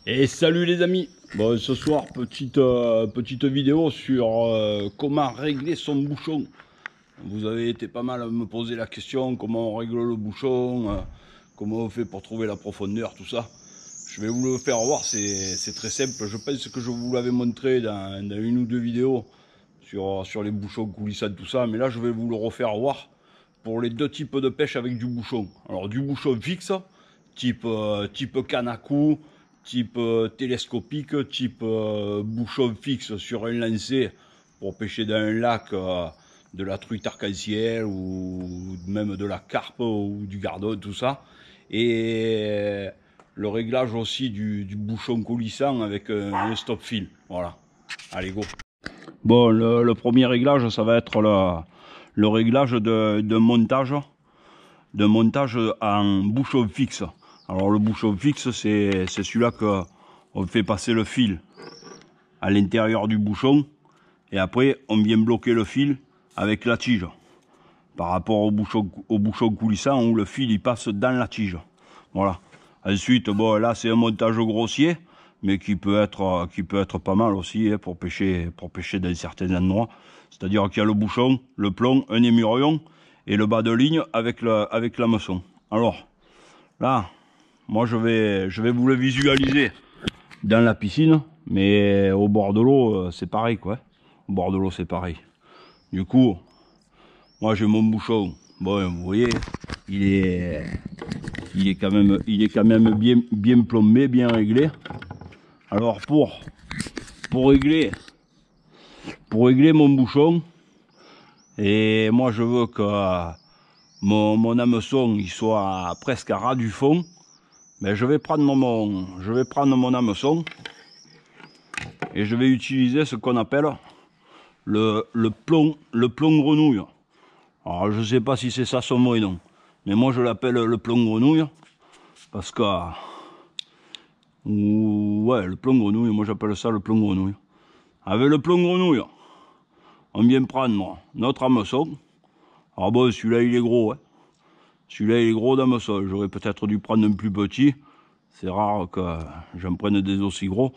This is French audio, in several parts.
Et salut les amis. Bon, ce soir petite vidéo sur comment régler son bouchon. Vous avez été pas mal à me poser la question comment on règle le bouchon, comment on fait pour trouver la profondeur, tout ça. Je vais vous le faire voir, c'est très simple. Je pense que je vous l'avais montré dans une ou deux vidéos sur les bouchons coulissants, tout ça, mais là je vais vous le refaire voir pour les deux types de pêche avec du bouchon. Alors du bouchon fixe, type canne à coups, type télescopique, type bouchon fixe sur un lancer pour pêcher dans un lac de la truite arc-en-ciel ou même de la carpe ou du gardon, tout ça. Et le réglage aussi du bouchon coulissant avec un stop fil. Voilà. Allez, go. Bon, le premier réglage, ça va être le réglage de montage en bouchon fixe. Alors le bouchon fixe, c'est celui-là qu'on fait passer le fil à l'intérieur du bouchon et après on vient bloquer le fil avec la tige par rapport au bouchon coulissant où le fil il passe dans la tige. Voilà. Ensuite, bon, là c'est un montage grossier mais qui peut être pas mal aussi hein, pour pêcher dans certains endroits. C'est-à-dire qu'il y a le bouchon, le plomb, un émurion et le bas de ligne avec l'hameçon. Alors là, moi je vais vous le visualiser dans la piscine, mais au bord de l'eau c'est pareil quoi. Au bord de l'eau c'est pareil. Du coup, moi j'ai mon bouchon. Bon, vous voyez, il est quand même bien plombé, bien réglé. Alors pour régler mon bouchon, et moi je veux que mon hameçon il soit presque à ras du fond, mais je vais prendre mon hameçon et je vais utiliser ce qu'on appelle le plomb grenouille. Alors je sais pas si c'est ça son vrai nom, mais moi je l'appelle le plomb grenouille parce que ouais, le plomb grenouille, moi j'appelle ça le plomb grenouille. Avec le plomb grenouille, on vient prendre notre hameçon. Alors bon, celui-là il est gros, hein. Celui-là il est gros d'hameçon. J'aurais peut-être dû prendre un plus petit. C'est rare que j'en prenne des aussi gros.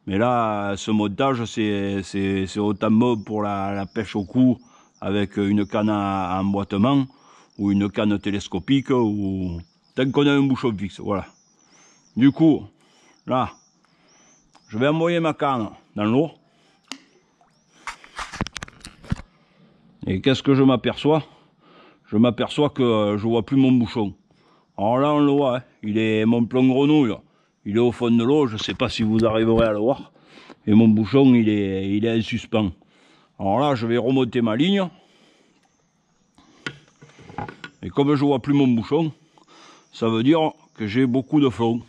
Mais là, ce montage, c'est autant bon pour la pêche au cou avec une canne à emboîtement ou une canne télescopique ou tant qu'on a un bouchon fixe. Voilà. Du coup, là, je vais envoyer ma canne dans l'eau. Et qu'est-ce que je m'aperçois? Je m'aperçois que je vois plus mon bouchon. Alors là, on le voit, hein, mon plomb grenouille, il est au fond de l'eau, je ne sais pas si vous arriverez à le voir. Et mon bouchon, il est en suspens. Alors là, je vais remonter ma ligne. Et comme je vois plus mon bouchon, ça veut dire que j'ai beaucoup de fond.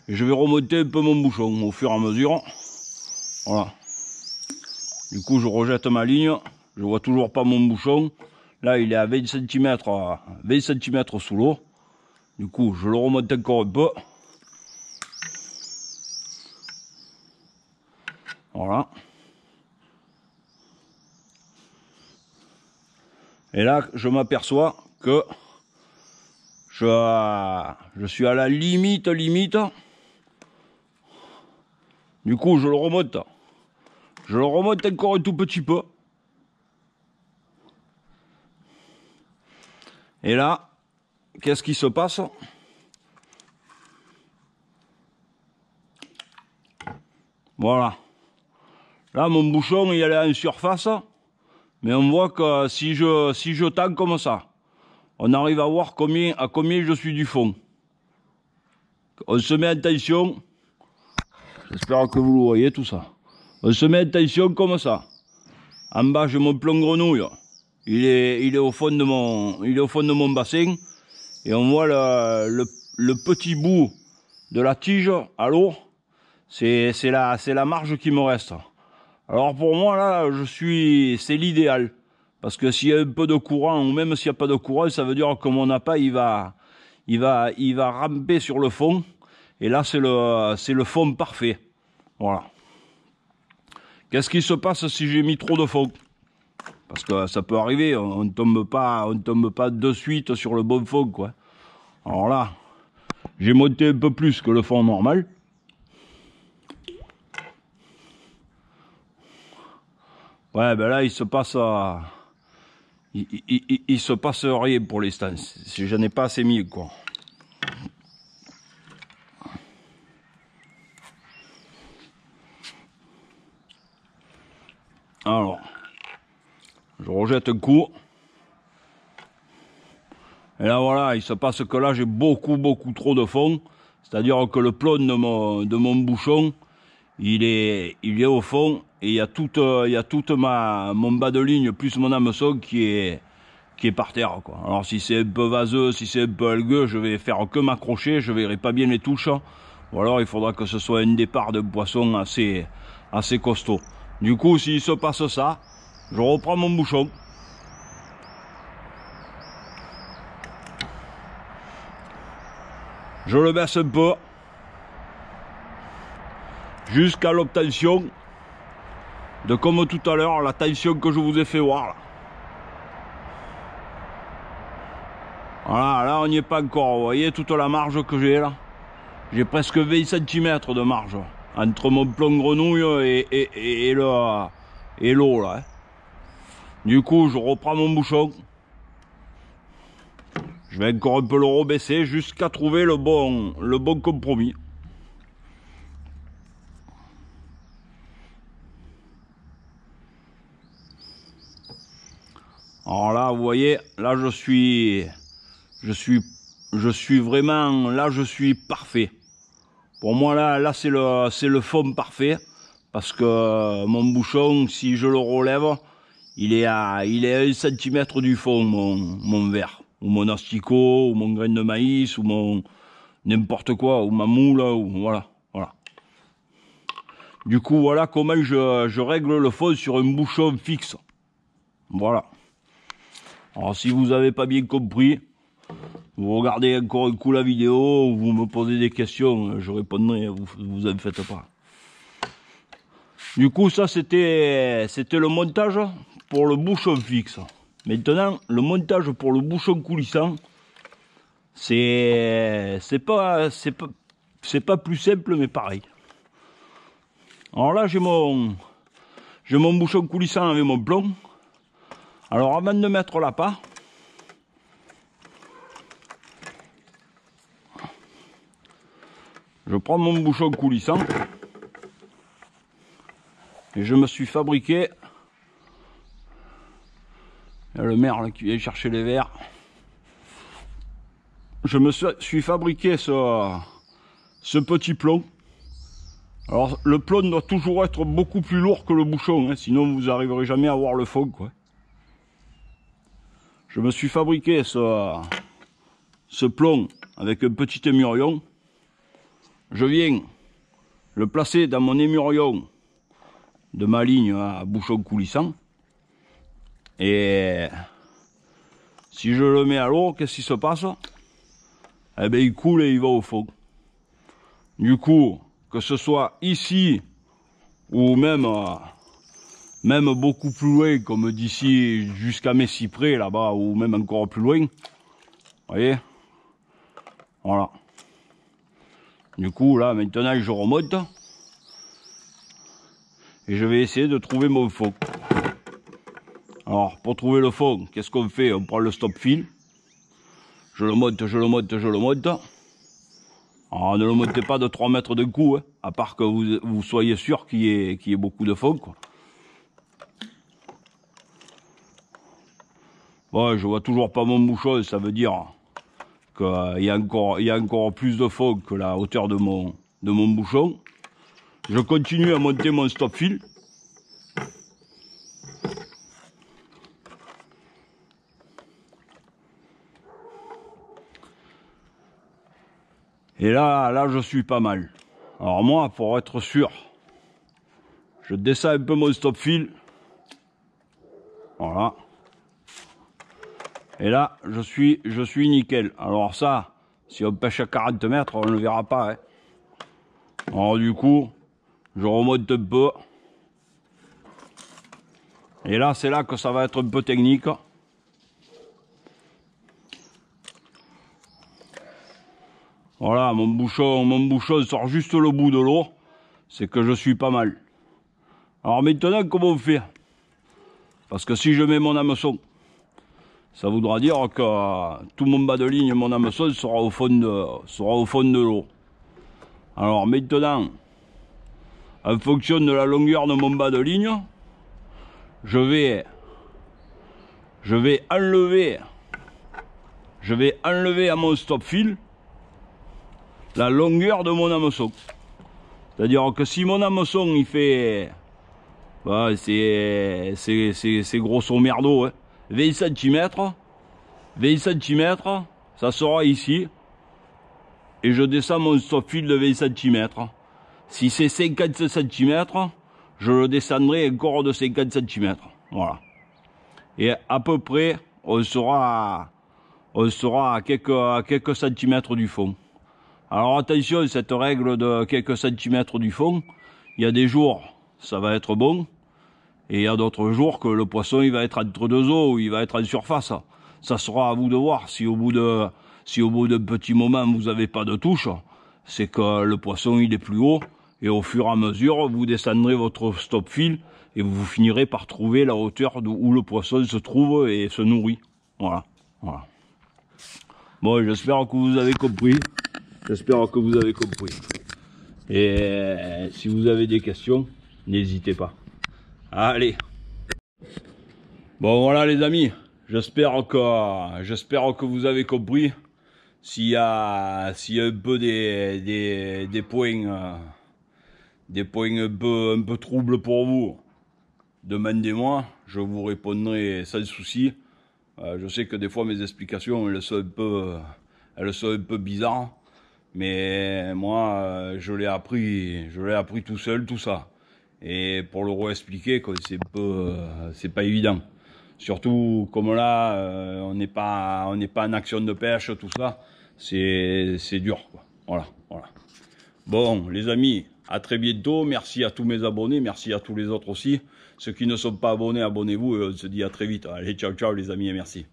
Et je vais remonter un peu mon bouchon au fur et à mesure. Voilà. Du coup, je rejette ma ligne. Je vois toujours pas mon bouchon. Là, il est à 20 cm sous l'eau. Du coup, je le remonte encore un peu. Voilà. Et là, je m'aperçois que je suis à la limite. Du coup, je le remonte. Je le remonte encore un tout petit peu. Et là, qu'est-ce qui se passe? Voilà. Là, mon bouchon, il est en surface. Mais on voit que si je tends comme ça, on arrive à voir à combien je suis du fond. On se met en tension. J'espère que vous le voyez tout ça. On se met en tension comme ça. En bas, j'ai mon plomb grenouille. Il est au fond de mon bassin. Et on voit le petit bout de la tige à l'eau. C'est la marge qui me reste. Alors pour moi là, c'est l'idéal. Parce que s'il y a un peu de courant, ou même s'il n'y a pas de courant, ça veut dire que mon appât il va ramper sur le fond. Et là c'est le fond parfait. Voilà. Qu'est-ce qui se passe si j'ai mis trop de fond? Parce que ça peut arriver, on ne tombe pas de suite sur le bon fond, quoi. Alors là, j'ai monté un peu plus que le fond normal. Ouais, ben là, il se passe... il se passe rien pour l'instant. J'en ai pas assez mis, quoi. Alors, je rejette un coup. Et là, voilà, il se passe que là, j'ai beaucoup trop de fond. C'est-à-dire que le plomb de mon bouchon, il est au fond. Et il y a toute mon bas de ligne plus mon hameçon qui est par terre, quoi. Alors, si c'est un peu vaseux, si c'est un peu algueux, je vais faire que m'accrocher. Je verrai pas bien les touches. Ou alors, il faudra que ce soit un départ de poisson assez costaud. Du coup, s'il se passe ça, je reprends mon bouchon. Je le baisse un peu jusqu'à l'obtention de, comme tout à l'heure, la tension que je vous ai fait voir là. Voilà, là on n'y est pas encore. Vous voyez toute la marge que j'ai là. J'ai presque 20 cm de marge entre mon plomb grenouille et l'eau là. Du coup, je reprends mon bouchon. Je vais encore un peu le rebaisser jusqu'à trouver le bon compromis. Alors là, vous voyez, là je suis vraiment, là je suis parfait. Pour moi là c'est le fond parfait, parce que mon bouchon, si je le relève, il est à 1 cm du fond, mon verre, ou mon asticot, ou mon grain de maïs, ou mon n'importe quoi, ou ma moule, ou voilà. Du coup, voilà comment je règle le fond sur un bouchon fixe. Voilà. Alors si vous n'avez pas bien compris, vous regardez encore un coup la vidéo, vous me posez des questions, je répondrai, vous en faites pas. Du coup, ça c'était le montage pour le bouchon fixe. Maintenant, le montage pour le bouchon coulissant, c'est pas plus simple, mais pareil. Alors là, j'ai mon bouchon coulissant avec mon plomb. Alors avant de mettre l'appât, je prends mon bouchon coulissant et je me suis fabriqué, il y a le maire là qui vient chercher les verres, je me suis fabriqué ce petit plomb. Alors le plomb doit toujours être beaucoup plus lourd que le bouchon, hein, sinon vous n'arriverez jamais à voir le fond, quoi. Je me suis fabriqué ce plomb avec un petit émurion. Je viens le placer dans mon émurion de ma ligne à bouchon coulissant. Et si je le mets à l'eau, qu'est-ce qui se passe? Eh bien, il coule et il va au fond. Du coup, que ce soit ici ou même beaucoup plus loin, comme d'ici jusqu'à Messipré là-bas, ou même encore plus loin, vous voyez, voilà. Du coup, là, maintenant, je remonte et je vais essayer de trouver mon fond. Alors, pour trouver le fond, qu'est-ce qu'on fait? On prend le stop fil, je le monte. Alors, ne le montez pas de 3 mètres d'un coup, hein, à part que vous soyez sûr qu'il y ait beaucoup de fond, quoi. Bon, je vois toujours pas mon bouchon, ça veut dire qu'il y a encore plus de fond que la hauteur de mon bouchon. Je continue à monter mon stop fil. Et là, je suis pas mal. Alors moi, pour être sûr, je descends un peu mon stop fil. Voilà. Et là, je suis nickel. Alors ça, si on pêche à 40 mètres, on ne le verra pas, hein. Alors du coup, je remonte un peu. Et là, c'est là que ça va être un peu technique. Voilà, mon bouchon sort juste le bout de l'eau. C'est que je suis pas mal. Alors maintenant, comment on fait? Parce que si je mets mon hameçon, ça voudra dire que tout mon bas de ligne, mon hameçon sera au fond de l'eau. Alors maintenant, en fonction de la longueur de mon bas de ligne, je vais enlever à mon stop fil la longueur de mon hameçon. C'est-à-dire que si mon hameçon il fait, bah, c'est grosso merdo, hein, 20 cm, ça sera ici, et je descends mon stop fil de 20 cm. Si c'est 50 cm, je le descendrai encore de 50 cm. Voilà. Et à peu près, on sera à quelques centimètres du fond. Alors attention, cette règle de quelques centimètres du fond, il y a des jours, ça va être bon, et il y a d'autres jours que le poisson il va être entre deux eaux, ou il va être en surface. Ça sera à vous de voir. Si au bout d'un petit moment vous n'avez pas de touche, c'est que le poisson il est plus haut, et au fur et à mesure vous descendrez votre stop fil et vous finirez par trouver la hauteur où le poisson se trouve et se nourrit. Voilà. Bon, j'espère que vous avez compris. Et si vous avez des questions, n'hésitez pas. Allez. Bon voilà les amis, j'espère que vous avez compris. S'il y a un peu des points un peu troubles pour vous, demandez-moi, je vous répondrai sans souci. Je sais que des fois mes explications elles sont un peu bizarres. Mais moi, je l'ai appris tout seul, tout ça. Et pour le réexpliquer, c'est pas évident. Surtout comme là, on n'est pas en action de pêche, tout ça. C'est dur, quoi. Voilà. Bon, les amis, à très bientôt. Merci à tous mes abonnés, merci à tous les autres aussi. Ceux qui ne sont pas abonnés, abonnez-vous et on se dit à très vite. Allez, ciao, ciao les amis et merci.